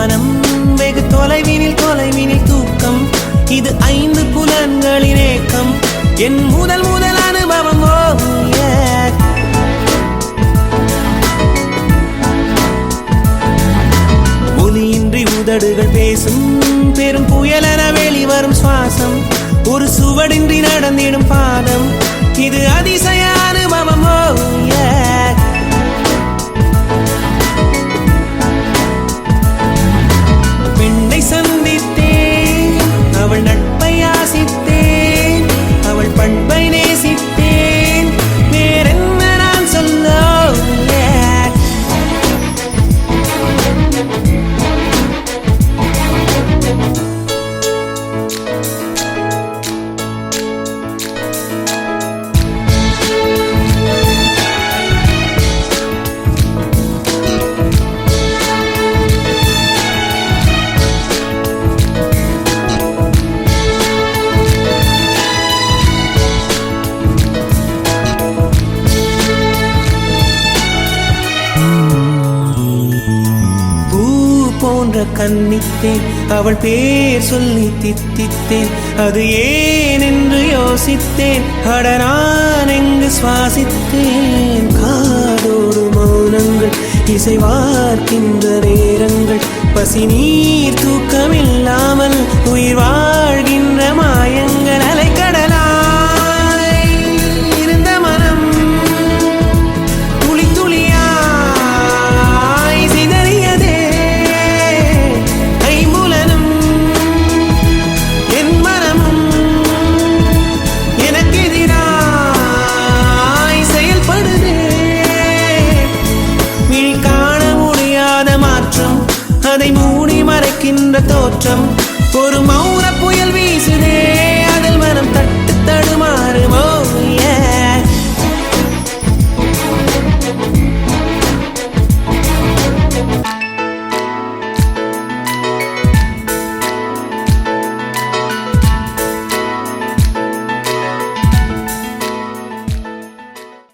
மனம் வெகு தொலைவினில் தொலைவினில் தூக்கம் இது 5 புலன்களின் ஏக்கம் என் முதல் முதல் அனுபவம் ஒலியின்றி உதடுகள் பேசும் பெரும் புயலென வெளிவரும் சுவாசம் ஒரு சுவடின்றி நடந்திடும் பாதம் இது அதிசய அனுபவம் பெண்ணை சந்தித்தேன் அவள் நட்பை ஆசித்தேன் அவள் பண்பை நேசித்தேன் வேறென்ன நான் சொல்ல போன்ற கண்ணித்தேன் அவள் பேர் சொல்லி தித்தித்தேன் அது ஏன் என்று யோசித்தேன் அட நான் எங்கு சுவாசித்தேன் காதோடு மௌனங்கள் இசைவார்க்கின்ற நேரங்கள் பசி நீர் தூக்கமில்லாமல் உயிர் வாழ்கின்ற மாயங்கள் அலைக்கடலாய் இருந்த மனம் துளி துளியாய் சிதறியதே அதை மூடி மறைக்கின்ற தோற்றம் ஒரு மௌன புயல் வீசுதே அதில் மனம் தட்டு தடுமாறுமோ